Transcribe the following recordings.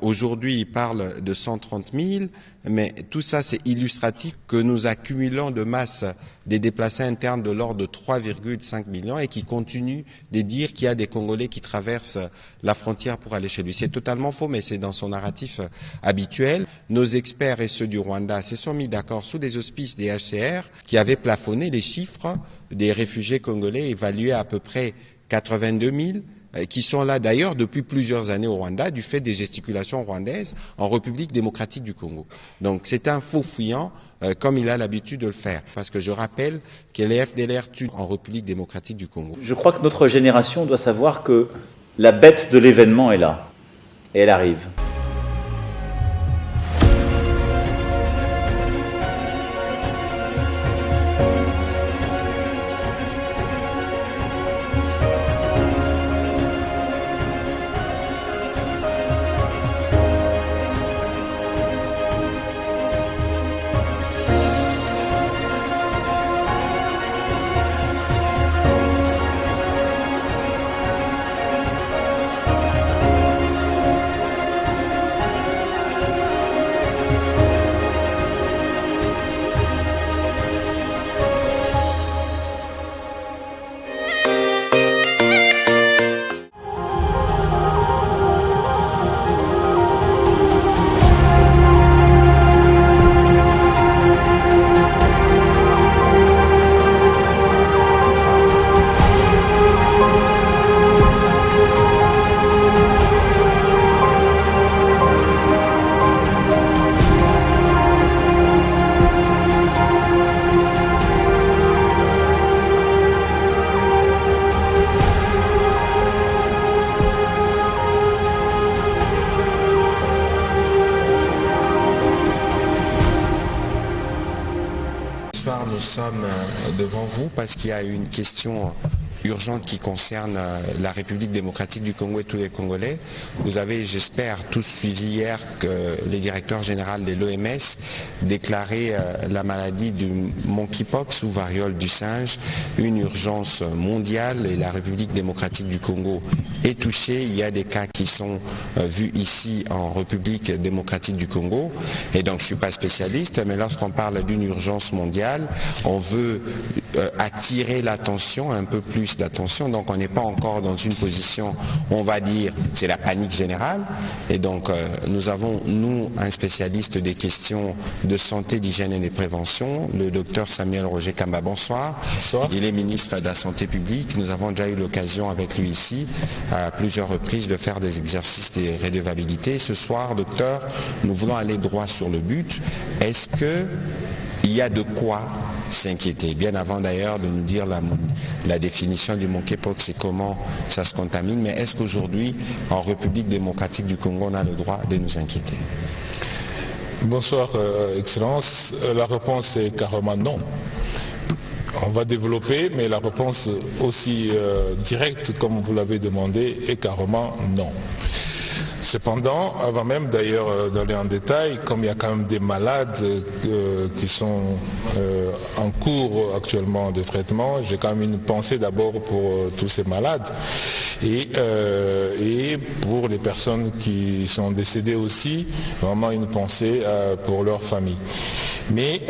Aujourd'hui, il parle de 130 000, mais tout ça, c'est illustratif que nous accumulons de masse des déplacés internes de l'ordre de 3,5 millions et qui continuent de dire qu'il y a des Congolais qui traversent la frontière pour aller chez lui. C'est totalement faux, mais c'est dans son narratif habituel. Nos experts et ceux du Rwanda se sont mis d'accord sous des auspices des HCR qui avaient plafonné les chiffres des réfugiés congolais évalués à peu près 82 000, qui sont là d'ailleurs depuis plusieurs années au Rwanda du fait des gesticulations rwandaises en République démocratique du Congo. Donc c'est un faux fuyant comme il a l'habitude de le faire. Parce que je rappelle que les FDLR tuent en République démocratique du Congo. Je crois que notre génération doit savoir que la bête de l'événement est là. Et elle arrive. Nous sommes devant vous parce qu'il y a une question urgente qui concerne la République démocratique du Congo et tous les Congolais. Vous avez, j'espère, tous suivi hier que le directeur général de l'OMS déclarait la maladie du monkeypox ou variole du singe une urgence mondiale et la République démocratique du Congo est touchée. Il y a des cas qui sont vus ici en République démocratique du Congo et donc je ne suis pas spécialiste, mais lorsqu'on parle d'une urgence mondiale, on veut attirer l'attention, un peu plus d'attention, donc on n'est pas encore dans une position, on va dire, c'est la panique générale, et donc nous avons, nous, un spécialiste des questions de santé, d'hygiène et de prévention, le docteur Samuel Roger Kamba, bonsoir. Bonsoir. Il est ministre de la Santé publique, nous avons déjà eu l'occasion avec lui ici, à plusieurs reprises, de faire des exercices de redevabilité. Ce soir, docteur, nous voulons aller droit sur le but. Est-ce qu'il y a de quoi s'inquiéter? Bien avant d'ailleurs de nous dire la définition du monkeypox et comment ça se contamine, mais est-ce qu'aujourd'hui, en République démocratique du Congo, on a le droit de nous inquiéter? Bonsoir, Excellence. La réponse est carrément non. On va développer, mais la réponse aussi directe, comme vous l'avez demandé, est carrément non. Cependant, avant même d'ailleurs d'aller en détail, comme il y a quand même des malades qui sont en cours actuellement de traitement, j'ai quand même une pensée d'abord pour tous ces malades et pour les personnes qui sont décédées aussi, vraiment une pensée pour leur famille. Mais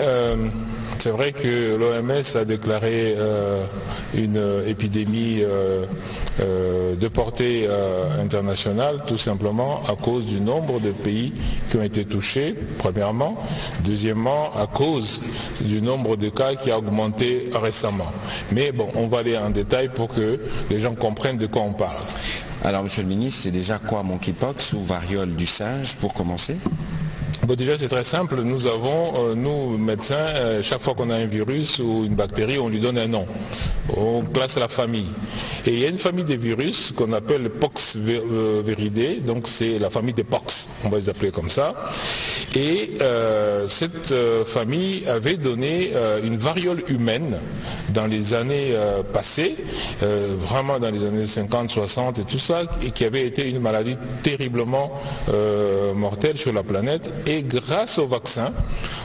c'est vrai que l'OMS a déclaré une épidémie de portée internationale, tout simplement à cause du nombre de pays qui ont été touchés, premièrement. Deuxièmement, à cause du nombre de cas qui a augmenté récemment. Mais bon, on va aller en détail pour que les gens comprennent de quoi on parle. Alors, monsieur le ministre, c'est déjà quoi monkeypox ou variole du singe, pour commencer? Bon, déjà, c'est très simple. Nous avons, nous, médecins, chaque fois qu'on a un virus ou une bactérie, on lui donne un nom. On classe la famille. Et il y a une famille de virus qu'on appelle Poxviridae, donc c'est la famille des pox, on va les appeler comme ça. Et cette famille avait donné une variole humaine dans les années passées, vraiment dans les années 50, 60 et tout ça, et qui avait été une maladie terriblement mortelle sur la planète. Et grâce au vaccin,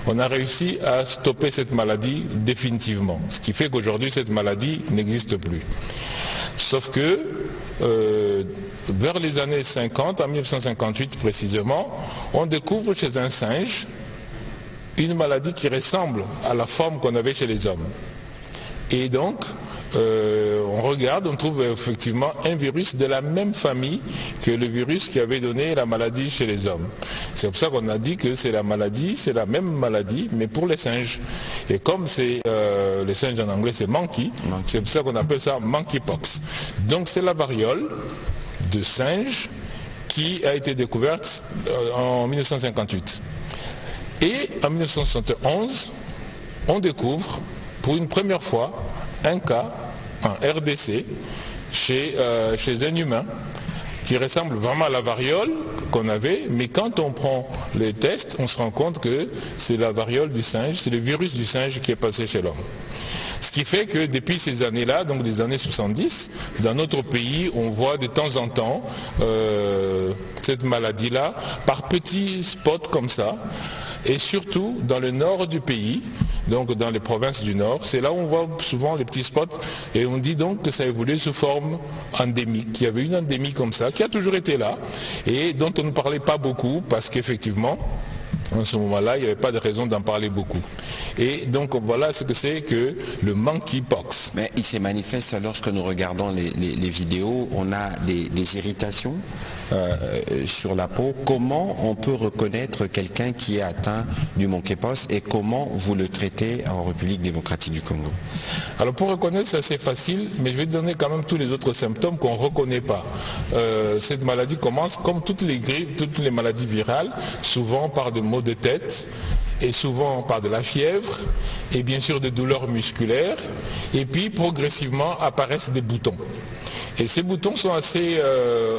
on a réussi à stopper cette maladie définitivement. Ce qui fait qu'aujourd'hui, cette maladie n'existe plus. Sauf que vers les années 50, en 1958 précisément, on découvre chez un singe une maladie qui ressemble à la forme qu'on avait chez les hommes. Et donc, on regarde, on trouve effectivement un virus de la même famille que le virus qui avait donné la maladie chez les hommes. C'est pour ça qu'on a dit que c'est la même maladie, mais pour les singes. Et comme c'est les singes en anglais, c'est monkey, c'est pour ça qu'on appelle ça monkeypox. Donc c'est la variole de singe qui a été découverte en 1958. Et en 1971, on découvre pour une première fois un cas en RDC chez un humain qui ressemble vraiment à la variole qu'on avait, mais quand on prend les tests, on se rend compte que c'est la variole du singe, c'est le virus du singe qui est passé chez l'homme. Ce qui fait que depuis ces années-là, donc des années 70, dans notre pays, on voit de temps en temps cette maladie-là par petits spots comme ça, et surtout dans le nord du pays, donc dans les provinces du nord, c'est là où on voit souvent les petits spots, et on dit donc que ça a évolué sous forme endémique. Il y avait une endémie comme ça, qui a toujours été là, et dont on ne parlait pas beaucoup, parce qu'effectivement, en ce moment-là, il n'y avait pas de raison d'en parler beaucoup. Et donc voilà ce que c'est que le monkeypox. Mais il se manifeste lorsque nous regardons les vidéos, on a des irritations sur la peau. Comment on peut reconnaître quelqu'un qui est atteint du monkeypox et comment vous le traitez en République démocratique du Congo? Alors pour reconnaître, c'est assez facile, mais je vais donner quand même tous les autres symptômes qu'on ne reconnaît pas. Cette maladie commence comme toutes les grippes, toutes les maladies virales, souvent par des maux de tête, et souvent par de la fièvre, et bien sûr des douleurs musculaires, et puis progressivement apparaissent des boutons. Et ces boutons sont assez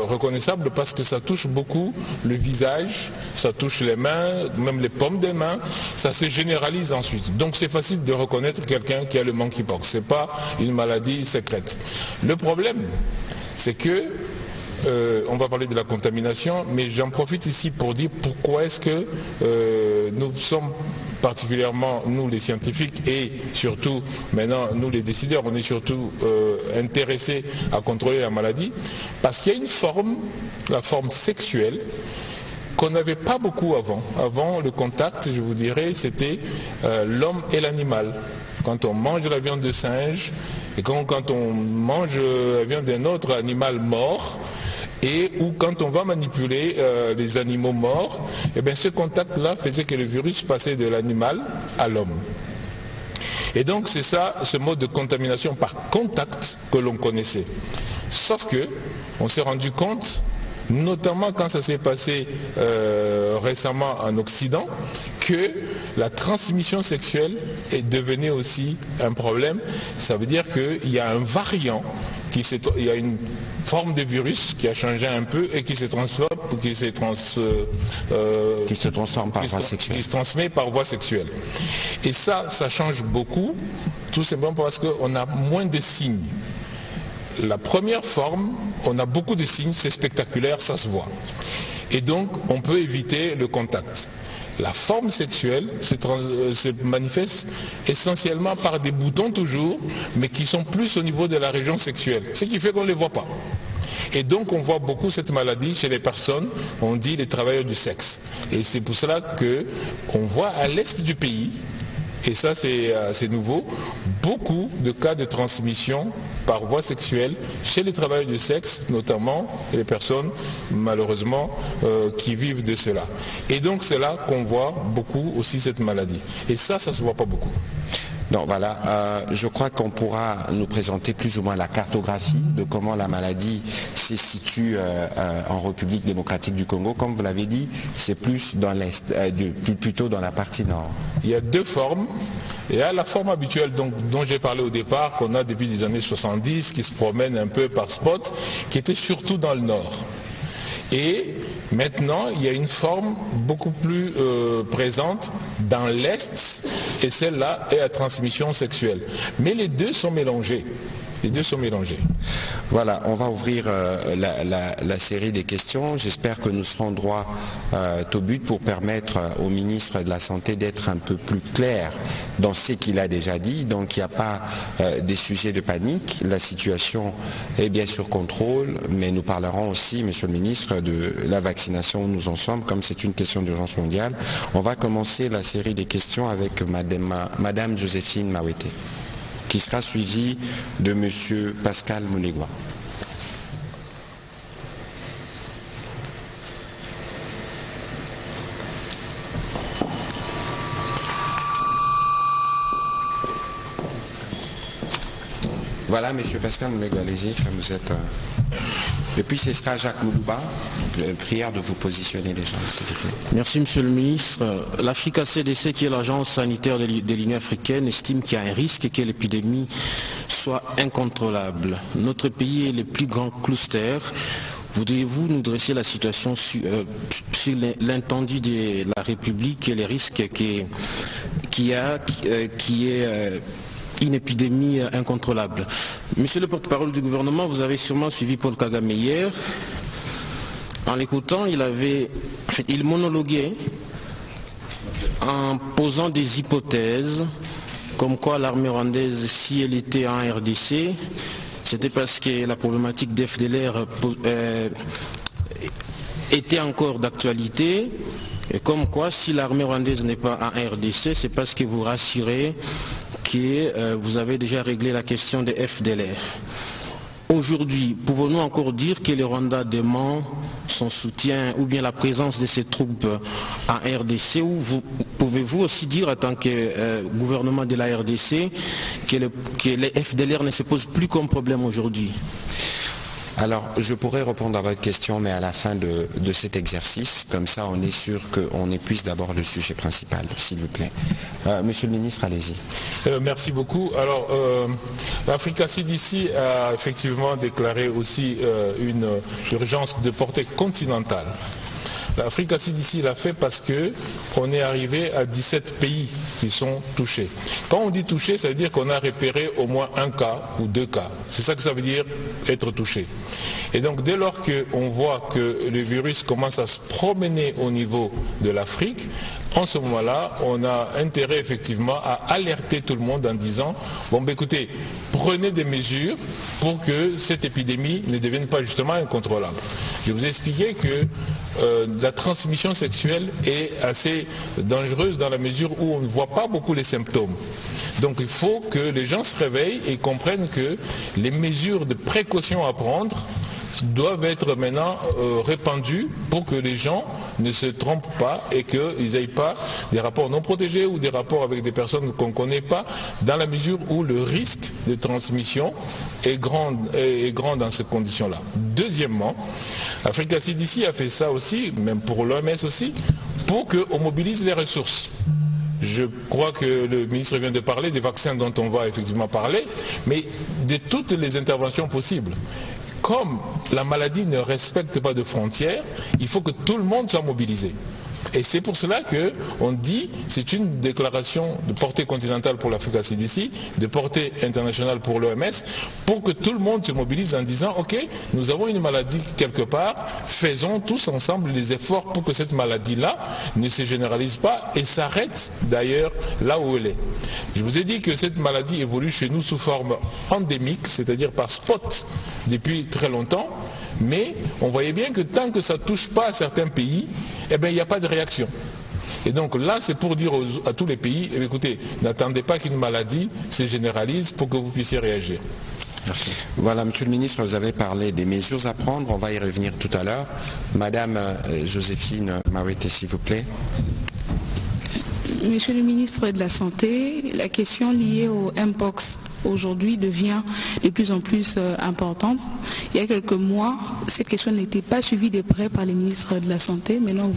reconnaissables parce que ça touche beaucoup le visage, ça touche les mains, même les paumes des mains, ça se généralise ensuite. Donc c'est facile de reconnaître quelqu'un qui a le monkeypox, ce n'est pas une maladie secrète. Le problème, c'est que on va parler de la contamination, mais j'en profite ici pour dire pourquoi est-ce que nous sommes particulièrement, nous les scientifiques et surtout maintenant nous les décideurs, on est surtout intéressés à contrôler la maladie, parce qu'il y a une forme, la forme sexuelle, qu'on n'avait pas beaucoup avant. Avant, le contact, je vous dirais, c'était l'homme et l'animal. Quand on mange la viande de singe et quand on mange la viande d'un autre animal mort, et ou quand on va manipuler les animaux morts, et bien ce contact-là faisait que le virus passait de l'animal à l'homme. Et donc c'est ça, ce mode de contamination par contact que l'on connaissait. Sauf que on s'est rendu compte, notamment quand ça s'est passé récemment en Occident, que la transmission sexuelle est devenue aussi un problème. Ça veut dire qu'il y a un variant, il y a une forme de virus qui a changé un peu et qui se transforme, qui se transforme par voie sexuelle. Qui se transmet par voie sexuelle. Et ça change beaucoup, tout simplement parce qu'on a moins de signes. La première forme, on a beaucoup de signes, c'est spectaculaire, ça se voit. Et donc, on peut éviter le contact. La forme sexuelle se manifeste essentiellement par des boutons toujours, mais qui sont plus au niveau de la région sexuelle, ce qui fait qu'on ne les voit pas. Et donc on voit beaucoup cette maladie chez les personnes, on dit les travailleurs du sexe. Et c'est pour cela qu'on voit à l'est du pays, et ça c'est nouveau, beaucoup de cas de transmission par voie sexuelle chez les travailleurs du sexe, notamment les personnes malheureusement qui vivent de cela. Et donc c'est là qu'on voit beaucoup aussi cette maladie. Et ça se voit pas beaucoup. Donc voilà, je crois qu'on pourra nous présenter plus ou moins la cartographie de comment la maladie se situe en République démocratique du Congo. Comme vous l'avez dit, c'est plus dans l'Est, plutôt dans la partie nord. Il y a deux formes. Il y a la forme habituelle dont j'ai parlé au départ, qu'on a depuis les années 70, qui se promène un peu par spot, qui était surtout dans le nord. Et maintenant, il y a une forme beaucoup plus présente dans l'Est, et celle-là est à transmission sexuelle. Mais les deux sont mélangés. Les deux sont mélangés. Voilà, on va ouvrir la série des questions. J'espère que nous serons droit au but pour permettre au ministre de la Santé d'être un peu plus clair dans ce qu'il a déjà dit. Donc il n'y a pas des sujets de panique. La situation est bien sur contrôle, mais nous parlerons aussi, Monsieur le ministre, de la vaccination où nous en sommes, comme c'est une question d'urgence mondiale. On va commencer la série des questions avec Madame Joséphine Mawete, qui sera suivi de M. Pascal Moulegua. Voilà, M. Pascal Moulegua, allez-y, vous êtes... Et puis ce sera Jacques Moulouba. Prière de vous positionner déjà, s'il vous plaît. Merci, Monsieur le ministre. L'Africa CDC, qui est l'agence sanitaire de l'Union africaine, estime qu'il y a un risque que l'épidémie soit incontrôlable. Notre pays est le plus grand cluster. Voudriez-vous nous dresser la situation sur l'étendue de la République et les risques qui est une épidémie incontrôlable? Monsieur le porte-parole du gouvernement, vous avez sûrement suivi Paul Kagame hier. En l'écoutant, il monologuait en posant des hypothèses comme quoi l'armée rwandaise, si elle était en RDC, c'était parce que la problématique d'FDLR était encore d'actualité, et comme quoi si l'armée rwandaise n'est pas en RDC, c'est parce que vous rassurez que vous avez déjà réglé la question des FDLR. Aujourd'hui, pouvons-nous encore dire que le Rwanda demande son soutien ou bien la présence de ces troupes en RDC, ou pouvez-vous aussi dire en tant que gouvernement de la RDC que les FDLR ne se posent plus comme problème aujourd'hui? Alors, je pourrais répondre à votre question, mais à la fin de cet exercice, comme ça on est sûr qu'on épuise d'abord le sujet principal, s'il vous plaît. Monsieur le ministre, allez-y. Merci beaucoup. Alors, l'Africa CDC a effectivement déclaré aussi une urgence de portée continentale. L'Africa CDC l'a fait parce qu'on est arrivé à 17 pays qui sont touchés. Quand on dit touché, ça veut dire qu'on a repéré au moins un cas ou deux cas. C'est ça que ça veut dire être touché. Et donc dès lors qu'on voit que le virus commence à se promener au niveau de l'Afrique, en ce moment-là, on a intérêt effectivement à alerter tout le monde en disant, bon ben écoutez, prenez des mesures pour que cette épidémie ne devienne pas justement incontrôlable. Je vous ai expliqué que la transmission sexuelle est assez dangereuse dans la mesure où on ne voit pas beaucoup les symptômes. Donc il faut que les gens se réveillent et comprennent que les mesures de précaution à prendre doivent être maintenant répandues pour que les gens ne se trompent pas et qu'ils n'aient pas des rapports non protégés ou des rapports avec des personnes qu'on ne connaît pas, dans la mesure où le risque de transmission est grand dans ces conditions-là. Deuxièmement, Africa CDC a fait ça aussi, même pour l'OMS aussi, pour qu'on mobilise les ressources. Je crois que le ministre vient de parler des vaccins dont on va effectivement parler, mais de toutes les interventions possibles. Comme la maladie ne respecte pas de frontières, il faut que tout le monde soit mobilisé. Et c'est pour cela qu'on dit, c'est une déclaration de portée continentale pour l'Africa CDC, de portée internationale pour l'OMS, pour que tout le monde se mobilise en disant, ok, nous avons une maladie quelque part, faisons tous ensemble les efforts pour que cette maladie-là ne se généralise pas et s'arrête d'ailleurs là où elle est. Je vous ai dit que cette maladie évolue chez nous sous forme endémique, c'est-à-dire par spot depuis très longtemps, mais on voyait bien que tant que ça ne touche pas à certains pays, eh bien, il n'y a pas de réaction. Et donc là, c'est pour dire à tous les pays, eh bien, écoutez, n'attendez pas qu'une maladie se généralise pour que vous puissiez réagir. Merci. Voilà, Monsieur le ministre, vous avez parlé des mesures à prendre, on va y revenir tout à l'heure. Madame Joséphine Mawete, s'il vous plaît. Monsieur le ministre de la Santé, la question liée au Mpox aujourd'hui devient de plus en plus importante. Il y a quelques mois, cette question n'était pas suivie de près par les ministres de la Santé. Maintenant,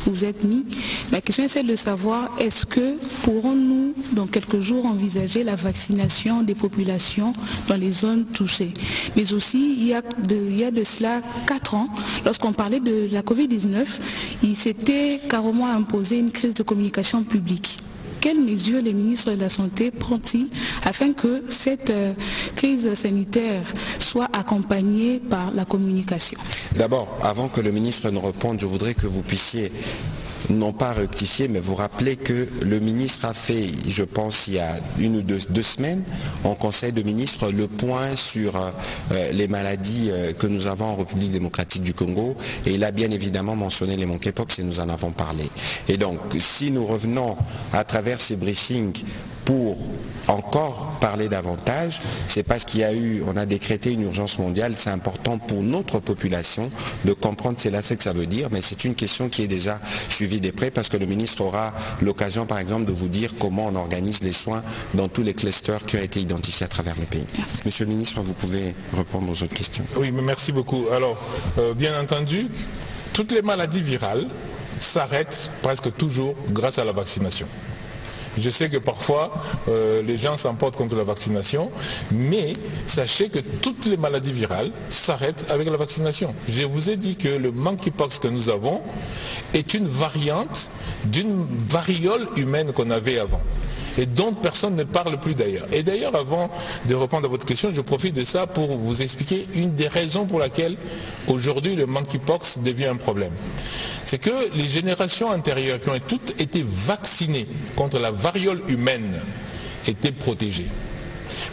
vous êtes mis. La question est celle de savoir, est-ce que pourrons-nous, dans quelques jours, envisager la vaccination des populations dans les zones touchées? Mais aussi, il y a de cela 4 ans, lorsqu'on parlait de la Covid-19, il s'était carrément imposé une crise de communication publique. quelles mesures les ministres de la Santé prend-il afin que cette crise sanitaire soit accompagnée par la communication? D'abord, avant que le ministre ne réponde, je voudrais que vous puissiez non pas rectifier, mais vous rappeler que le ministre a fait, je pense, il y a 1 ou 2 semaines, en Conseil de ministres, le point sur les maladies que nous avons en République démocratique du Congo. Et il a bien évidemment mentionné les monkeypox et nous en avons parlé. Et donc, si nous revenons à travers ces briefings pour encore parler davantage, c'est parce on a décrété une urgence mondiale. C'est important pour notre population de comprendre ce que ça veut dire, mais c'est une question qui est déjà suivie de près parce que le ministre aura l'occasion, par exemple, de vous dire comment on organise les soins dans tous les clusters qui ont été identifiés à travers le pays. Merci. Monsieur le ministre, vous pouvez répondre aux autres questions. Oui, mais merci beaucoup. Alors, bien entendu, toutes les maladies virales s'arrêtent presque toujours grâce à la vaccination. Je sais que parfois, les gens s'emportent contre la vaccination, mais sachez que toutes les maladies virales s'arrêtent avec la vaccination. Je vous ai dit que le monkeypox que nous avons est une variante d'une variole humaine qu'on avait avant et dont personne ne parle plus d'ailleurs. Et d'ailleurs, avant de répondre à votre question, je profite de ça pour vous expliquer une des raisons pour laquelle aujourd'hui le monkeypox devient un problème. C'est que les générations antérieures qui ont toutes été vaccinées contre la variole humaine étaient protégées.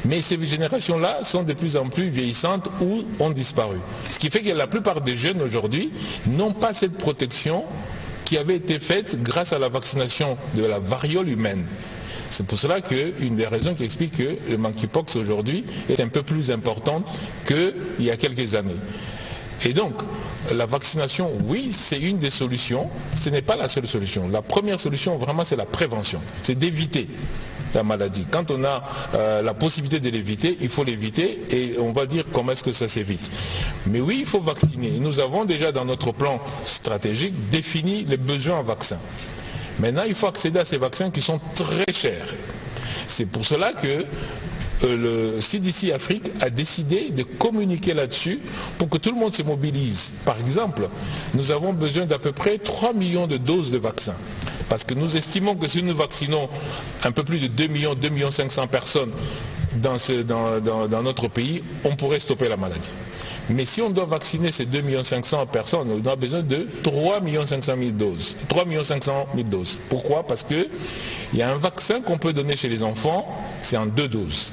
Mais ces générations-là sont de plus en plus vieillissantes ou ont disparu. Ce qui fait que la plupart des jeunes aujourd'hui n'ont pas cette protection qui avait été faite grâce à la vaccination de la variole humaine. C'est pour cela qu'une des raisons qui explique que le monkeypox aujourd'hui est un peu plus important qu'il y a quelques années. Et donc, la vaccination, oui, c'est une des solutions. Ce n'est pas la seule solution. La première solution, vraiment, c'est la prévention. C'est d'éviter la maladie. Quand on a la possibilité de l'éviter, il faut l'éviter et on va dire comment est-ce que ça s'évite. Mais oui, il faut vacciner. Nous avons déjà dans notre plan stratégique défini les besoins en vaccins. Maintenant, il faut accéder à ces vaccins qui sont très chers. C'est pour cela que le CDC Afrique a décidé de communiquer là-dessus pour que tout le monde se mobilise. Par exemple, nous avons besoin d'à peu près 3 millions de doses de vaccins. Parce que nous estimons que si nous vaccinons un peu plus de 2 millions 500 personnes dans notre pays, on pourrait stopper la maladie. Mais si on doit vacciner ces 2 500 000 personnes, on a besoin de 3 500 000 doses. 3 500 000 doses. Pourquoi? Parce qu'il y a un vaccin qu'on peut donner chez les enfants, c'est en 2 doses.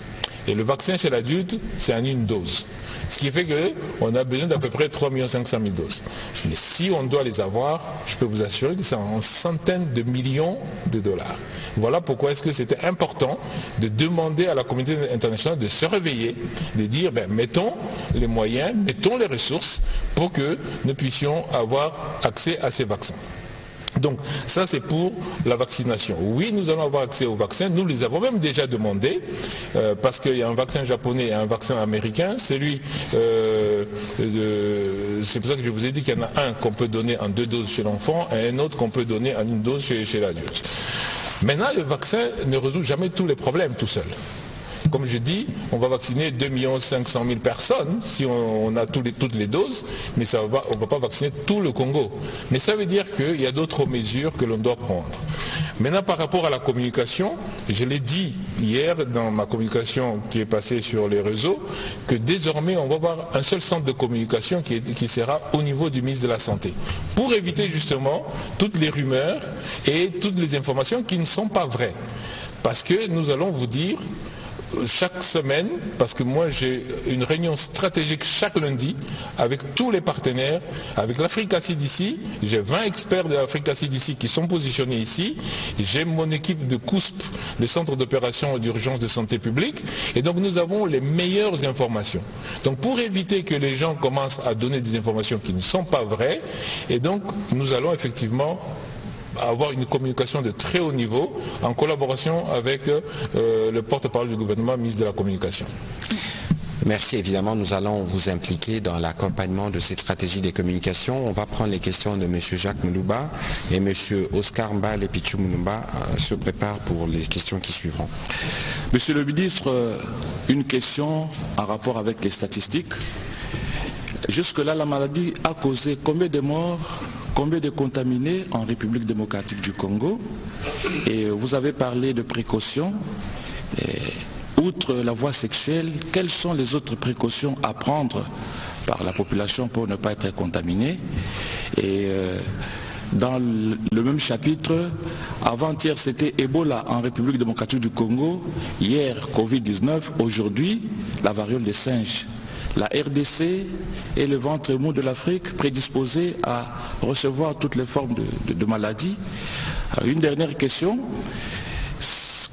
Et le vaccin chez l'adulte, c'est en 1 dose. Ce qui fait qu'on a besoin d'à peu près 3 500 000 doses. Mais si on doit les avoir, je peux vous assurer que c'est en centaines de millions de dollars. Voilà pourquoi est-ce que c'était important de demander à la communauté internationale de se réveiller, de dire, mettons les moyens, mettons les ressources pour que nous puissions avoir accès à ces vaccins. Donc ça c'est pour la vaccination. Oui, nous allons avoir accès aux vaccins, nous les avons même déjà demandé, parce qu'il y a un vaccin japonais et un vaccin américain. C'est pour ça que je vous ai dit qu'il y en a un qu'on peut donner en 2 doses chez l'enfant et un autre qu'on peut donner en 1 dose chez l'adulte. Maintenant, le vaccin ne résout jamais tous les problèmes tout seul. Comme je dis, on va vacciner 2 500 000 personnes si on a toutes les doses, mais on ne va pas vacciner tout le Congo. Mais ça veut dire qu'il y a d'autres mesures que l'on doit prendre. Maintenant, par rapport à la communication, je l'ai dit hier dans ma communication qui est passée sur les réseaux, que désormais on va avoir un seul centre de communication qui sera au niveau du ministre de la Santé, pour éviter justement toutes les rumeurs et toutes les informations qui ne sont pas vraies. Parce que nous allons vous dire chaque semaine, parce que moi j'ai une réunion stratégique chaque lundi avec tous les partenaires, avec l'Africa CDC, j'ai 20 experts de l'Africa CDC qui sont positionnés ici, j'ai mon équipe de COUSP, le Centre d'opération d'urgence de santé publique, et donc nous avons les meilleures informations. Donc pour éviter que les gens commencent à donner des informations qui ne sont pas vraies, et donc nous allons effectivement avoir une communication de très haut niveau en collaboration avec le porte-parole du gouvernement, ministre de la Communication. Merci. Évidemment, nous allons vous impliquer dans l'accompagnement de cette stratégie des communications. On va prendre les questions de M. Jacques Moulouba et M. Oscar Mbalepichou Moulumba se préparent pour les questions qui suivront. Monsieur le ministre, une question en rapport avec les statistiques. Jusque-là, la maladie a causé combien de morts, combien de contaminés en République démocratique du Congo? Et vous avez parlé de précautions. Outre la voie sexuelle, quelles sont les autres précautions à prendre par la population pour ne pas être contaminée? Et dans le même chapitre, avant-hier c'était Ebola en République démocratique du Congo, hier Covid-19, aujourd'hui la variole des singes. La RDC est le ventre mou de l'Afrique, prédisposé à recevoir toutes les formes de maladies. Une dernière question.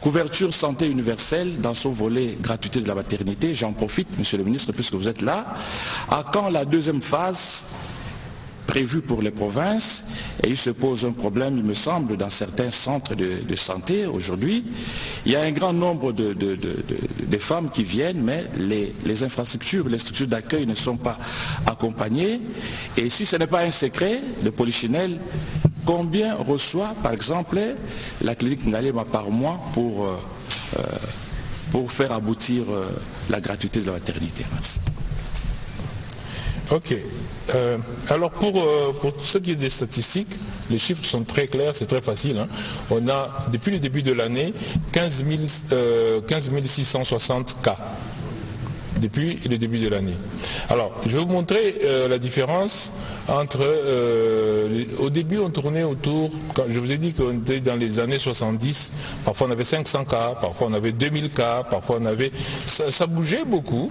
Couverture santé universelle dans son volet gratuité de la maternité. J'en profite, monsieur le ministre, puisque vous êtes là. À quand la deuxième phase prévue pour les provinces? Et il se pose un problème, il me semble, dans certains centres de santé aujourd'hui. Il y a un grand nombre de femmes qui viennent, mais les infrastructures, les structures d'accueil ne sont pas accompagnées. Et si ce n'est pas un secret, le Polichinelle, combien reçoit, par exemple, la clinique Ngalema par mois pour faire aboutir la gratuité de la maternité? Merci. Ok. Alors pour ce qui est des statistiques, les chiffres sont très clairs, c'est très facile. Hein. On a, depuis le début de l'année, 15 660 cas. Depuis le début de l'année. Alors, je vais vous montrer la différence entre... au début, on tournait autour... Quand je vous ai dit qu'on était dans les années 70, parfois on avait 500 cas, parfois on avait 2000 cas, parfois on avait... Ça bougeait beaucoup.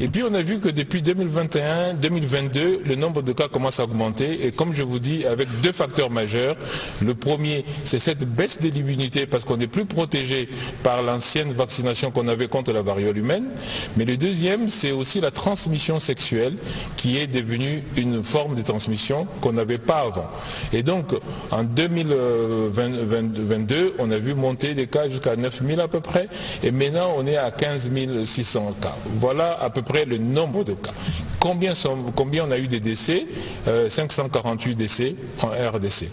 Et puis on a vu que depuis 2021, 2022, le nombre de cas commence à augmenter. Et comme je vous dis, avec deux facteurs majeurs. Le premier, c'est cette baisse de l'immunité parce qu'on n'est plus protégé par l'ancienne vaccination qu'on avait contre la variole humaine. Mais le deuxième, c'est aussi la transmission sexuelle qui est devenue une forme de transmission qu'on n'avait pas avant. Et donc, en 2022, on a vu monter les cas jusqu'à 9000 à peu près, et maintenant on est à 15 600 cas. Voilà à peu près le nombre de cas. Combien on a eu des décès? 548 décès en RDC.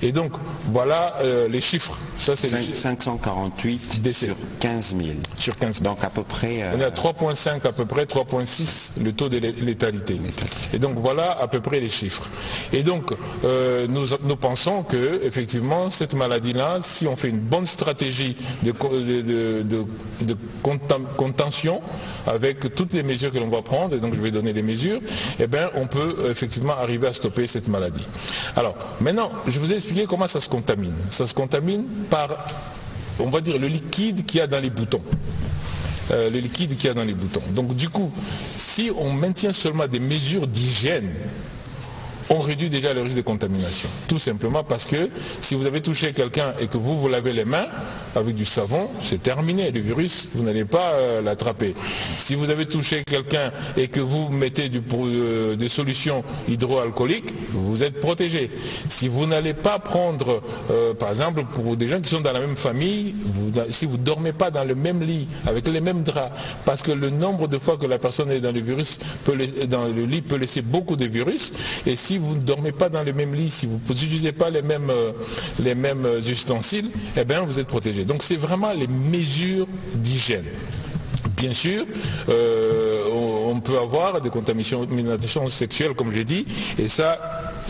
Et donc, voilà les chiffres. Ça, c'est 548 décès sur 15 000. Sur 15 000. Donc à peu près... On est à 3,5 à peu près, 3,6 le taux de létalité. Et donc voilà à peu près les chiffres. Et donc nous pensons que effectivement cette maladie-là, si on fait une bonne stratégie de contention avec toutes les mesures que l'on va prendre, et donc je vais donner les mesures, eh bien on peut effectivement arriver à stopper cette maladie. Alors maintenant, je vous ai expliqué comment ça se contamine. Ça se contamine par, on va dire, le liquide qu'il y a dans les boutons. Le liquide qu'il y a dans les boutons. Donc du coup, si on maintient seulement des mesures d'hygiène, on réduit déjà le risque de contamination. Tout simplement parce que si vous avez touché quelqu'un et que vous lavez les mains avec du savon, c'est terminé. Le virus, vous n'allez pas l'attraper. Si vous avez touché quelqu'un et que vous mettez des solutions hydroalcooliques, vous êtes protégé. Si vous n'allez pas prendre, par exemple, pour des gens qui sont dans la même famille, si vous ne dormez pas dans le même lit, avec les mêmes draps, parce que le nombre de fois que la personne est dans le virus, dans le lit peut laisser beaucoup de virus, et si vous ne dormez pas dans le même lit, si vous n'utilisez pas les mêmes ustensiles, eh bien vous êtes protégé. Donc c'est vraiment les mesures d'hygiène. Bien sûr, on peut avoir des contaminations sexuelles, comme j'ai dit, et ça,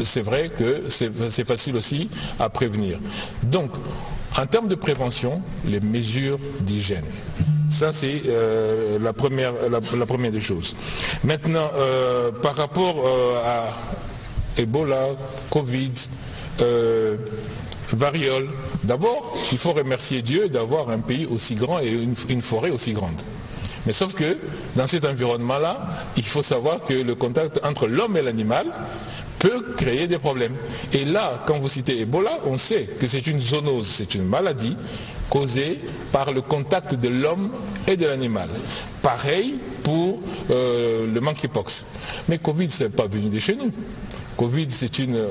c'est vrai que c'est facile aussi à prévenir. Donc, en termes de prévention, les mesures d'hygiène. Ça, c'est la première des choses. Maintenant, par rapport à Ebola, Covid, variole, d'abord, il faut remercier Dieu d'avoir un pays aussi grand et une forêt aussi grande. Mais sauf que, dans cet environnement-là, il faut savoir que le contact entre l'homme et l'animal peut créer des problèmes. Et là, quand vous citez Ebola, on sait que c'est une zoonose, c'est une maladie causée par le contact de l'homme et de l'animal. Pareil pour le monkeypox. Mais Covid, ce n'est pas venu de chez nous. Covid, c'est une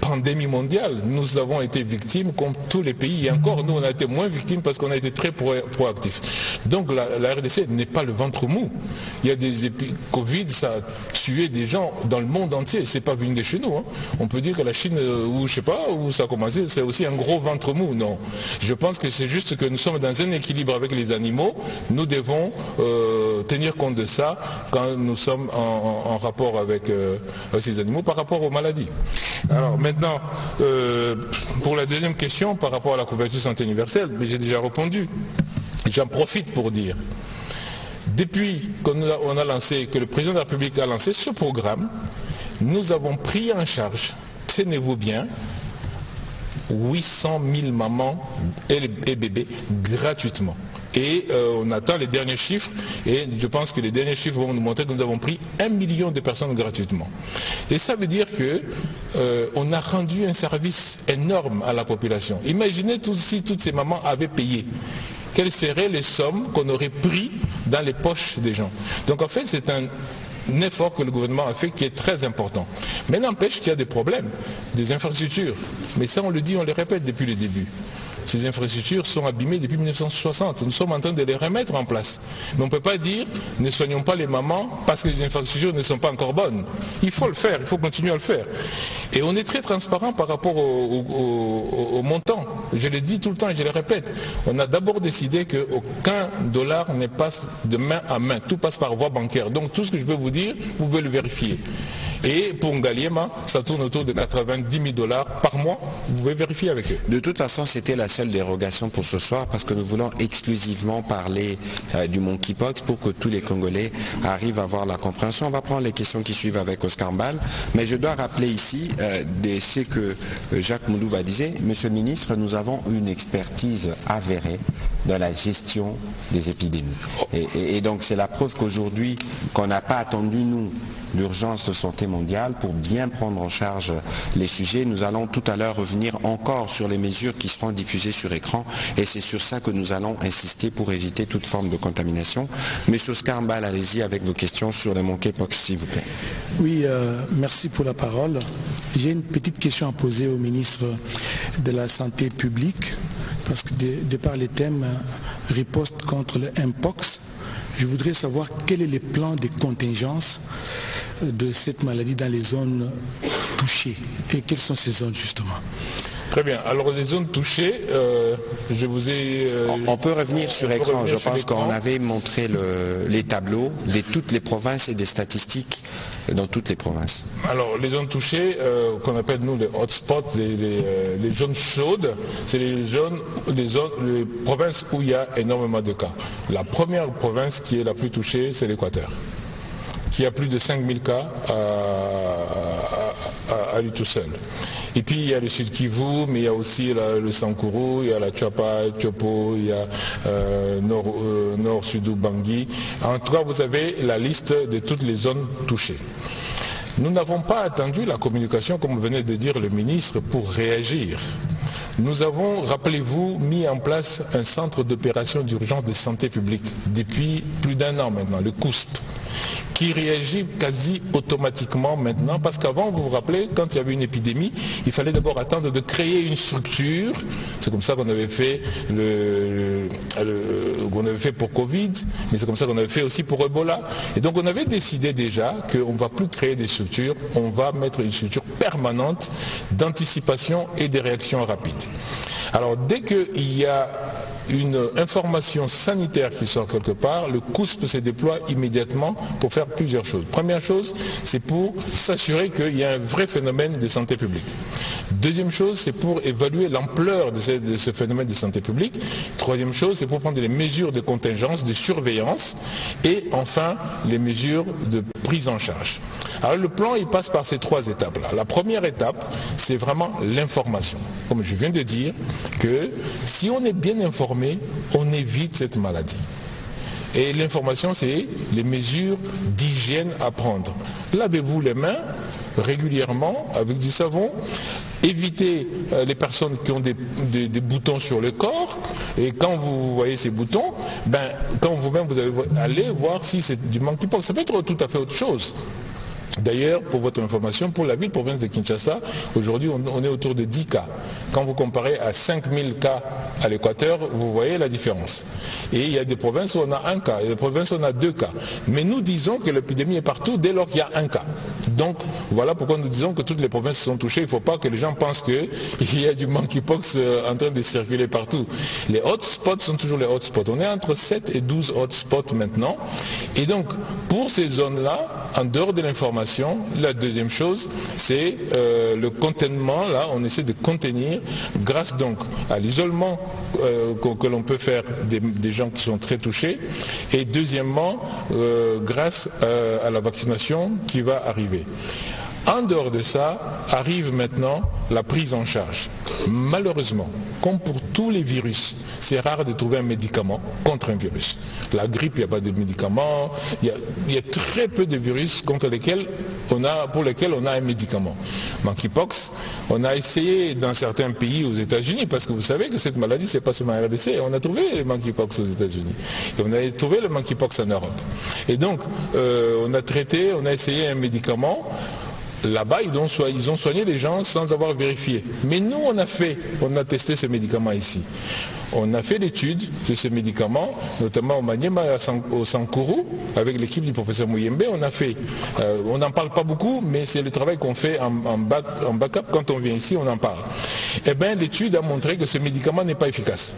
pandémie mondiale. Nous avons été victimes comme tous les pays. Et encore, nous, on a été moins victimes parce qu'on a été très proactifs. Donc, la RDC n'est pas le ventre mou. Il y a des Covid, ça a tué des gens dans le monde entier. C'est pas venu de chez nous. Hein. On peut dire que la Chine, ou je sais pas, où ça a commencé, c'est aussi un gros ventre mou. Non. Je pense que c'est juste que nous sommes dans un équilibre avec les animaux. Nous devons tenir compte de ça quand nous sommes en rapport avec ces animaux par rapport aux maladies. Alors maintenant, pour la deuxième question par rapport à la couverture santé universelle, mais j'ai déjà répondu. J'en profite pour dire, depuis que le président de la République a lancé ce programme, nous avons pris en charge, tenez-vous bien, 800 000 mamans et bébés gratuitement. Et on attend les derniers chiffres, et je pense que les derniers chiffres vont nous montrer que nous avons pris 1 million de personnes gratuitement. Et ça veut dire qu'on a rendu un service énorme à la population. Imaginez si toutes ces mamans avaient payé. Quelles seraient les sommes qu'on aurait pris dans les poches des gens? Donc en fait, c'est un effort que le gouvernement a fait qui est très important. Mais n'empêche qu'il y a des problèmes, des infrastructures. Mais ça, on le dit, on le répète depuis le début. Ces infrastructures sont abîmées depuis 1960. Nous sommes en train de les remettre en place. Mais on ne peut pas dire ne soignons pas les mamans parce que les infrastructures ne sont pas encore bonnes. Il faut le faire, il faut continuer à le faire. Et on est très transparent par rapport au montant. Je le dis tout le temps et je le répète. On a d'abord décidé qu'aucun dollar ne passe de main à main. Tout passe par voie bancaire. Donc tout ce que je peux vous dire, vous pouvez le vérifier. Et pour Ngaliema, ça tourne autour de 90 000 $ par mois. Vous pouvez vérifier avec eux. De toute façon, c'était la seule dérogation pour ce soir parce que nous voulons exclusivement parler du monkeypox pour que tous les Congolais arrivent à avoir la compréhension. On va prendre les questions qui suivent avec Oscar Mbal. Mais je dois rappeler ici ce que Jacques Moulouba disait. Monsieur le ministre, nous avons une expertise avérée dans la gestion des épidémies. Et donc c'est la preuve qu'aujourd'hui, qu'on n'a pas attendu, nous, l'urgence de santé mondiale pour bien prendre en charge les sujets. Nous allons tout à l'heure revenir encore sur les mesures qui seront diffusées sur écran et c'est sur ça que nous allons insister pour éviter toute forme de contamination. Monsieur Oscar Mbal, allez-y avec vos questions sur le monkeypox, s'il vous plaît. Oui, merci pour la parole. J'ai une petite question à poser au ministre de la Santé publique parce que de par les thèmes riposte contre le Mpox, je voudrais savoir quel est le plan de contingence de cette maladie dans les zones touchées et quelles sont ces zones justement. Très bien. Alors les zones touchées, je vous ai... on peut revenir sur écran. Je pense qu'on avait montré les tableaux de toutes les provinces et des statistiques dans toutes les provinces. Alors les zones touchées, qu'on appelle nous les hotspots, les zones chaudes, c'est les provinces où il y a énormément de cas. La première province qui est la plus touchée, c'est l'Équateur, qui a plus de 5000 cas à lui tout seul. Et puis il y a le Sud Kivu, mais il y a aussi le Sankuru, il y a la Chapa, Chopo, il y a Nord-Sud Bangui. En tout cas, vous avez la liste de toutes les zones touchées. Nous n'avons pas attendu la communication, comme venait de dire le ministre, pour réagir. Nous avons, rappelez-vous, mis en place un centre d'opération d'urgence de santé publique depuis plus d'1 an maintenant, le COUSP, qui réagit quasi automatiquement maintenant, parce qu'avant, vous vous rappelez, quand il y avait une épidémie, il fallait d'abord attendre de créer une structure. C'est comme ça qu'on avait fait qu'on avait fait pour Covid, mais c'est comme ça qu'on avait fait aussi pour Ebola. Et donc on avait décidé déjà qu'on ne va plus créer des structures, on va mettre une structure permanente d'anticipation et de réaction rapide. Alors dès qu'il y a une information sanitaire qui sort quelque part, le COUSP se déploie immédiatement pour faire plusieurs choses. Première chose, c'est pour s'assurer qu'il y a un vrai phénomène de santé publique. Deuxième chose, c'est pour évaluer l'ampleur de ce phénomène de santé publique. Troisième chose, c'est pour prendre les mesures de contingence, de surveillance. Et enfin, les mesures de prise en charge. Alors le plan, il passe par ces 3 étapes-là. La première étape, c'est vraiment l'information. Comme je viens de dire, que si on est bien informé, on évite cette maladie. Et l'information, c'est les mesures d'hygiène à prendre. Lavez-vous les mains régulièrement avec du savon. Évitez les personnes qui ont des boutons sur le corps. Et quand vous voyez ces boutons, quand vous-même vous allez voir si c'est du monkeypox. Ça peut être tout à fait autre chose. D'ailleurs, pour votre information, pour la ville province de Kinshasa, aujourd'hui on est autour de 10 cas. quand vous comparez à 5000 cas à l'Équateur, vous voyez la différence. Et il y a des provinces où on a un cas, il y a des provinces où on a 2 cas. Mais nous disons que l'épidémie est partout dès lors qu'il y a un cas. Donc voilà pourquoi nous disons que toutes les provinces sont touchées. Il ne faut pas que les gens pensent qu'il y a du monkeypox en train de circuler partout. Les hotspots sont toujours les hotspots. On est entre 7 et 12 hotspots maintenant. Et donc pour ces zones-là, en dehors de l'information, la deuxième chose, c'est le contentement. Là, on essaie de contenir grâce donc à l'isolement que l'on peut faire des gens qui sont très touchés. Et deuxièmement, grâce à la vaccination qui va arriver. En dehors de ça, arrive maintenant la prise en charge. Malheureusement, comme pour tous les virus, c'est rare de trouver un médicament contre un virus. La grippe, il n'y a pas de médicament. Il y a très peu de virus pour lesquels on a un médicament. Monkeypox, on a essayé dans certains pays aux États-Unis, parce que vous savez que cette maladie, c'est pas seulement RDC. On a trouvé le monkeypox aux États-Unis. Et on a trouvé le monkeypox en Europe. Et donc, on a essayé un médicament. Là-bas, ils ont soigné les gens sans avoir vérifié. Mais nous, on a testé ce médicament ici. On a fait l'étude de ce médicament, notamment au Maniema, au Sankuru, avec l'équipe du professeur Mouyembe. On n'en parle pas beaucoup, mais c'est le travail qu'on fait en backup. Quand on vient ici, on en parle. Eh bien, l'étude a montré que ce médicament n'est pas efficace.